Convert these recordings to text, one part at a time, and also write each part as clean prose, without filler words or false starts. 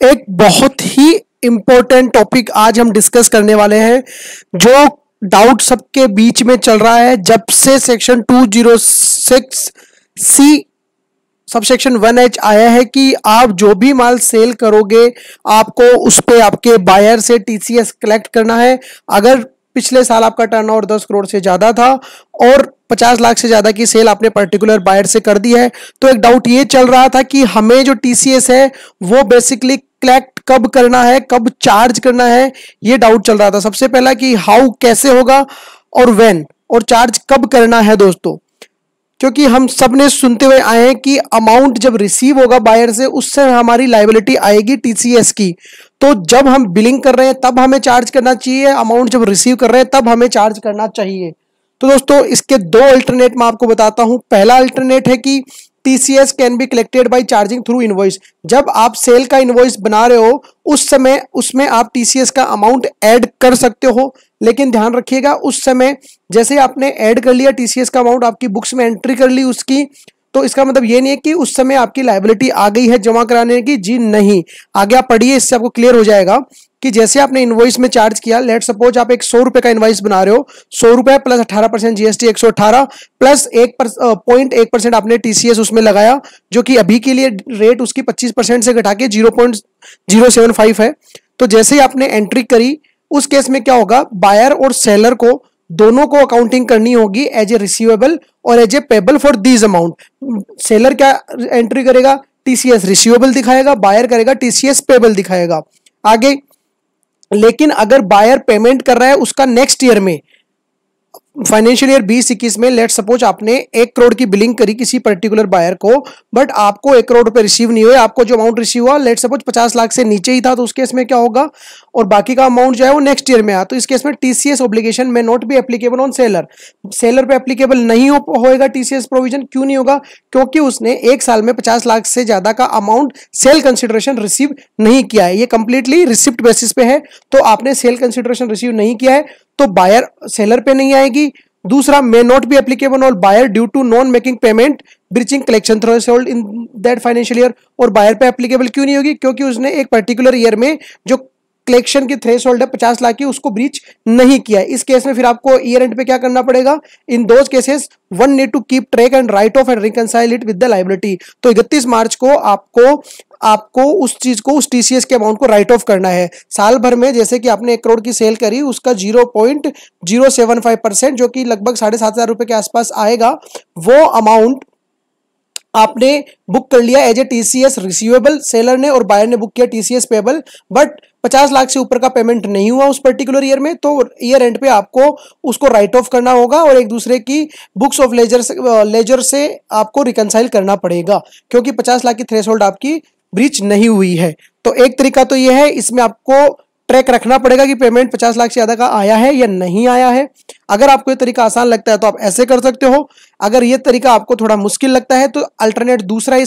एक बहुत ही important topic आज हम डिस्कस करने वाले हैं, जो डाउट सबके बीच में चल रहा है जब से सेक्शन 206 सी सबसेक्शन 1H आया है कि आप जो भी माल सेल करोगे आपको उस पे आपके बायर से टीसीएस कलेक्ट करना है। अगर पिछले साल आपका टर्नओवर 10 करोड़ से ज़्यादा था और 50 लाख से ज़्यादा की सेल आपने पर्टिकुलर बायर से कर दी है, तो एक डाउट ये चल रहा था कि हमें जो टीसीएस है वो बेसिकली कलेक्ट कब करना है, कब चार्ज करना है, ये डाउट चल रहा था। सबसे पहला कि हाउ कैसे होगा और व्हेन और चार्ज कब करना है दोस्तों, क्योंकि हम सब ने सुनते हुए आए हैं कि अमाउंट जब रिसीव होगा बायर से उससे हमारी लायबिलिटी आएगी टीसीएस की। तो जब हम बिलिंग कर रहे हैं तब हमें चार्ज करना चाहिए, अमाउंट जब रिसीव कर रहे हैं तब हमें चार्ज करना चाहिए। तो दोस्तों इसके दो अल्टरनेट मैं आपको बताता हूं। पहला अल्टरनेट है कि TCS can be collected by charging through invoice. जब आप सेल का इनवॉइस बना रहे हो उस समय उसमें आप टीसीएस का अमाउंट ऐड कर सकते हो, लेकिन ध्यान रखिएगा उस समय जैसे आपने ऐड कर लिया टीसीएस का अमाउंट, आपकी बुक्स में एंट्री कर ली उसकी, तो इसका मतलब ये नहीं है कि उस समय आपकी लायबिलिटी आ गई है जमा कराने की। जी नहीं, आगे आप पढ़िए, इससे आपको क्लियर हो जाएगा कि जैसे आपने इनवॉइस में चार्ज किया, लेट सपोज आप एक 100 रुपए का इनवॉइस बना रहे हो, 100 रुपए प्लस 18% जीएसटी 118 प्लस 1.1% आपने टीसीएस उसमें लगाया, जो कि अभी के लिए रेट उसकी 25% से घटा के 0.075 है। तो जैसे ही आपने एंट्री करी उस केस में क्या होगा, बायर और सेलर को दोनों को अकाउंटिंग करनी होगी एज ए रिसीवेबल और as a payable for these amount. Seller क्या एंट्री करेगा, टीसीएस रिसीवेबल दिखाएगा, बायर करेगा टीसीएस पेबल दिखाएगा। आगे लेकिन अगर बायर पेमेंट कर रहा है उसका नेक्स्ट ईयर में, फाइनेंशियल ईयर 2021 में, लेट सपोज आपने 1 करोड़ की बिलिंग करी किसी पर्टिकुलर बायर को, बट आपको 1 करोड़ रुपए रिसीव नहीं हुए, आपको जो अमाउंट रिसीव हुआ लेट सपोज 50 लाख से नीचे ही था, तो उस केस में क्या होगा, और बाकी का अमाउंट जो है वो नेक्स्ट ईयर में आया, तो इस केस में टीसीएस ऑब्लिगेशन में not be applicable on seller. Seller पे एप्लीकेबल नहीं होएगा टीसीएस प्रोविजन। क्यों नहीं होगा, क्योंकि उसने एक साल में 50 लाख से ज्यादा का अमाउंट सेल कंसिडरेशन रिसीव नहीं किया है। ये कंप्लीटली रिसिप्ट बेसिस पे है, तो आपने सेल कंसिडरेशन रिसीव नहीं किया है तो बायर सेलर पे नहीं आएगी। दूसरा, may not be applicable on buyer due to non making payment breaching collection threshold in that financial year. और बायर पे एप्लीकेबल क्यों नहीं होगी, क्योंकि उसने एक पर्टिकुलर ईयर में जो कलेक्शन की थ्रेशोल्ड है 50 लाख की उसको ब्रीच नहीं किया है। इस केस में फिर आपको ईयर एंड पे क्या करना पड़ेगा, in those cases one need to keep track and write off and reconcile it with the liability. तो 31 मार्च को आपको उस चीज को, उस टीसीएस के अमाउंट को राइट ऑफ करना है। साल भर में जैसे कि आपने 1 करोड़ की सेल करी, उसका 0.075% जो कि लगभग 7,500 रुपए के आसपास आएगा, वो अमाउंट आपने बुक कर लिया as a TCS receivable seller ने, और बायर ने बुक किया टीसीएस पेबल, बट 50 लाख से ऊपर का पेमेंट नहीं हुआ उस पर्टिकुलर ईयर में, तो ईयर एंड पे आपको उसको राइट ऑफ करना होगा और एक दूसरे की बुक्स ऑफ लेजर से आपको रिकंसाइल करना पड़ेगा, क्योंकि 50 लाख की थ्रेशोल्ड आपकी ब्रीच नहीं हुई है। तो एक तरीका तो यह है, इसमें आपको ट्रैक रखना पड़ेगा कि पेमेंट 50 लाख से ज्यादा का आया है या नहीं आया है। अगर आपको ये तरीका आसान लगता है तो आप ऐसे कर सकते हो। अगर ये तरीका आपको थोड़ा मुश्किल लगता है तो अल्टरनेट दूसरा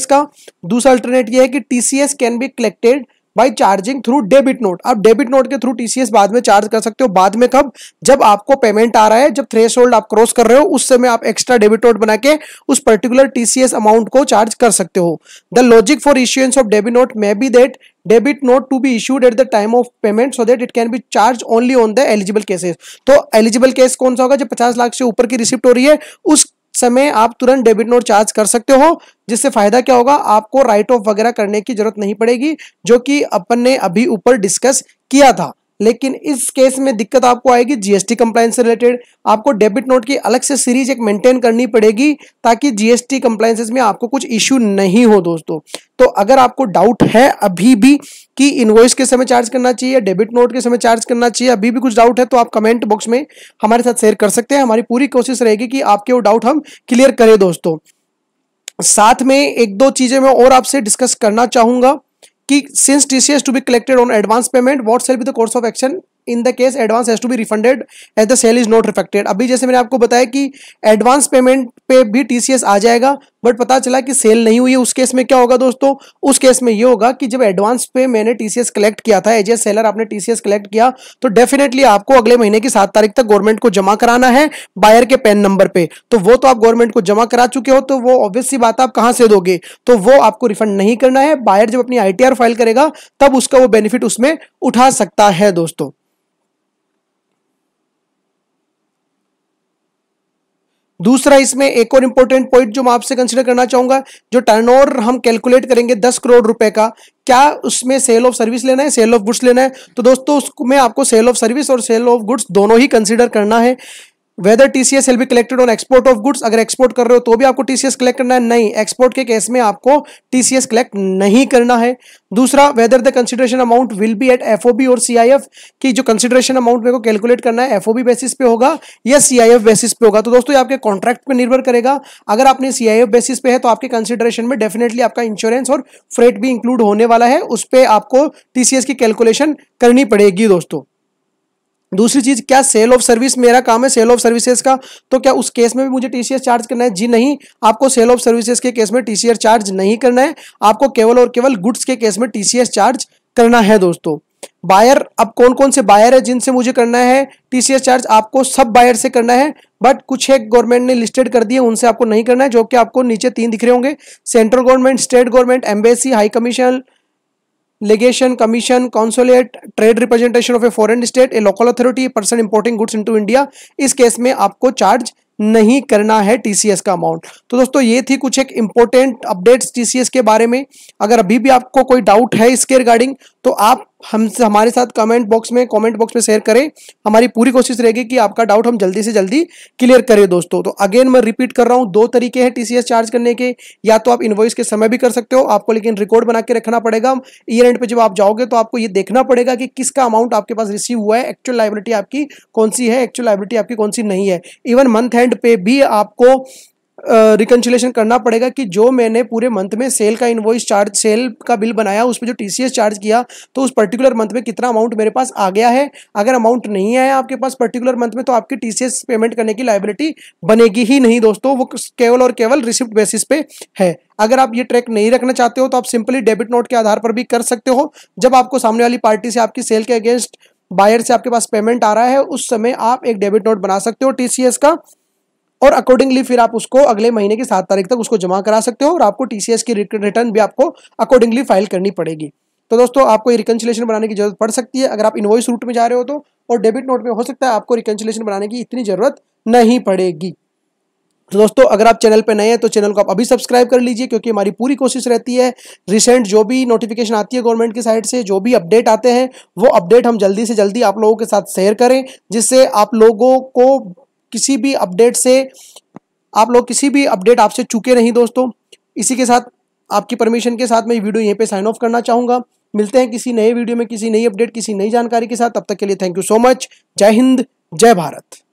अल्टरनेट ये है कि TCS can be collected by charging through debit note. आप डेबिट नोट के थ्रू टीसीएस बाद में चार्ज कर सकते हो। बाद में कब, जब आपको पेमेंट आ रहा है, जब थ्रेशोल्ड आप क्रॉस कर रहे हो, उस समय आप एक्स्ट्रा डेबिट नोट बना के उस पर्टिकुलर टीसीएस अमाउंट को चार्ज कर सकते हो। The logic for issuance of debit note may be that debit note to be issued at the time of payment so that it can be charge only on the eligible cases. तो eligible case कौन सा होगा, जब 50 लाख से ऊपर की receipt हो रही है उस समय आप तुरंत डेबिट नोट चार्ज कर सकते हो, जिससे फायदा क्या होगा, आपको राइट ऑफ वगैरह करने की जरूरत नहीं पड़ेगी, जो कि अपन ने अभी ऊपर डिस्कस किया था। लेकिन इस केस में दिक्कत आपको आएगी जीएसटी कंप्लायंस से रिलेटेड। आपको डेबिट नोट की अलग से सीरीज एक मेंटेन करनी पड़ेगी ताकि जीएसटी कंप्लायंसेस में आपको कुछ इश्यू नहीं हो दोस्तों। तो अगर आपको डाउट है अभी भी कि इनवॉइस के समय चार्ज करना चाहिए, डेबिट नोट के समय चार्ज करना चाहिए, अभी भी कुछ डाउट है तो आप कमेंट बॉक्स में हमारे साथ शेयर कर सकते हैं। हमारी पूरी कोशिश रहेगी कि आपके वो डाउट हम क्लियर करें दोस्तों। साथ में एक दो चीजें मैं और आपसे डिस्कस करना चाहूंगा कि since TCS to be collected on advance payment, what shall be the course of action in the case advance has to be refunded as the sale is not reflected. अभी जैसे मैंने आपको बताया कि एडवांस पेमेंट पे भी TCS आ जाएगा, but पता चला कि सेल नहीं हुई है, उस केस में क्या होगा दोस्तों? उस केस में ये होगा कि जब एडवांस पे मैंने टीसीएस कलेक्ट किया था, एज ए सेलर आपने टीसीएस कलेक्ट किया, तो डेफिनेटली आपको अगले महीने की 7 तारीख तक गवर्नमेंट को जमा कराना है बायर के पैन नंबर पे। तो वो तो आप गवर्नमेंट को जमा करा चुके हो, तो वो ऑब्वियस सी बात है आप कहां से दोगे? तो वो आपको रिफंड नहीं करना है। बायर जब अपनी आईटीआर फाइल करेगा तब उसका वो बेनिफिट उसमें उठा सकता है दोस्तों। दूसरा इसमें एक और इंपॉर्टेंट पॉइंट जो मैं आपसे कंसीडर करना चाहूंगा, जो टर्नओवर हम कैलकुलेट करेंगे 10 करोड़ रुपए का, क्या उसमें सेल ऑफ सर्विस लेना है, सेल ऑफ गुड्स लेना है? तो दोस्तों उसमें आपको सेल ऑफ सर्विस और सेल ऑफ गुड्स दोनों ही कंसीडर करना है। Whether TCS will be collected on export of goods, अगर एक्सपोर्ट कर रहे हो तो भी आपको टीसीएस कलेक्ट करना है, नहीं एक्सपोर्ट के केस में आपको टीसीएस कलेक्ट नहीं करना है। दूसरा, whether the consideration amount will be at FOB और सीआईएफ, की जो कंसिडरेशन अमाउंट मेरे को कैलकुलेट करना है एफओबी बेसिस पे होगा या सीआईएफ बेसिस पे होगा। तो दोस्तों ये आपके कॉन्ट्रैक्ट पे निर्भर करेगा। अगर आपने सीआईएफ बेसिस पे है तो आपके कंसिडरेशन में डेफिनेटली आपका इंश्योरेंस और फ्रेट भी इंक्लूड होने वाला है, उस पर आपको टीसीएस की कैलकुलेशन करनी पड़ेगी दोस्तों। दूसरी चीज, क्या सेल ऑफ सर्विस मेरा काम है सेल ऑफ सर्विसेज का, तो क्या उस केस में भी मुझे टीसीएस चार्ज करना है? जी नहीं, आपको सेल ऑफ सर्विसेज के केस में टीसीएस चार्ज नहीं करना है, आपको केवल और केवल गुड्स के केस में टीसीएस चार्ज करना है दोस्तों। बायर, अब कौन कौन से बायर है जिनसे मुझे करना है टीसीएस चार्ज? आपको सब बायर से करना है, बट कुछ एक गवर्नमेंट ने लिस्टेड कर दिए, उनसे आपको नहीं करना है, जो कि आपको नीचे 3 दिख रहे होंगे: central government, state government, embassy, high commission, legation, commission, consulate, trade representation of a foreign state, a local authority, person importing goods into India। इस केस में आपको चार्ज नहीं करना है टीसीएस का अमाउंट। तो दोस्तों ये थी कुछ एक इंपॉर्टेंट अपडेट्स टीसीएस के बारे में। अगर अभी भी आपको कोई डाउट है इसके रिगार्डिंग तो आप हमसे हमारे साथ कमेंट बॉक्स में शेयर करें। हमारी पूरी कोशिश रहेगी कि आपका डाउट हम जल्दी से जल्दी क्लियर करें दोस्तों। तो अगेन मैं रिपीट कर रहा हूं, 2 तरीके हैं टीसीएस चार्ज करने के, या तो आप इनवॉइस के समय भी कर सकते हो, आपको लेकिन रिकॉर्ड बना के रखना पड़ेगा। ईयर एंड पे जब आप जाओगे तो आपको ये देखना पड़ेगा कि किसका अमाउंट आपके पास रिसीव हुआ है, एक्चुअल लायबिलिटी आपकी कौन सी है, एक्चुअल लायबिलिटी आपकी कौन सी नहीं है। इवन मंथ एंड पे भी आपको रिकंसिलेशन करना पड़ेगा कि जो मैंने पूरे मंथ में सेल का इनवॉइस चार्ज, सेल का बिल बनाया, उस पर जो टीसीएस चार्ज किया, तो उस पर्टिकुलर मंथ में कितना अमाउंट मेरे पास आ गया है। अगर अमाउंट नहीं आया आपके पास पर्टिकुलर मंथ में तो आपकी टीसीएस पेमेंट करने की लायबिलिटी बनेगी ही नहीं दोस्तों, वो केवल और केवल रिसिप्ट बेसिस पे है। अगर आप ये ट्रैक नहीं रखना चाहते हो तो आप सिंपली डेबिट नोट के आधार पर भी कर सकते हो। जब आपको सामने वाली पार्टी से आपकी सेल के अगेंस्ट बायर से आपके पास पेमेंट आ रहा है, उस समय आप एक डेबिट नोट बना सकते हो टीसीएस का, और अकॉर्डिंगली फिर आप उसको अगले महीने की 7 तारीख तक उसको जमा करा सकते हो, और आपको टीसीएस की रिटर्न भी आपको अकॉर्डिंगली फाइल करनी पड़ेगी। तो दोस्तों आपको ये रिकंसिलेशन बनाने की जरूरत पड़ सकती है अगर आप इनवॉइस रूट में जा रहे हो तो, और डेबिट नोट में हो सकता है आपको रिकंसिलेशन बनाने की इतनी जरूरत नहीं पड़ेगी। तो दोस्तों अगर आप चैनल पे नए हैं तो चैनल को आप अभी सब्सक्राइब कर लीजिए, क्योंकि हमारी पूरी कोशिश रहती है रिसेंट जो भी नोटिफिकेशन आती है गवर्नमेंट की साइड से, जो भी अपडेट आते हैं, वो अपडेट हम जल्दी से जल्दी आप लोगों के साथ शेयर करें, जिससे आप लोगों को किसी भी अपडेट से किसी भी अपडेट आपसे चूके नहीं दोस्तों। इसी के साथ आपकी परमिशन के साथ मैं वीडियो यहीं पे साइन ऑफ करना चाहूंगा। मिलते हैं किसी नए वीडियो में, किसी नई अपडेट, किसी नई जानकारी के साथ। तब तक के लिए थैंक यू सो मच। जय हिंद, जय भारत।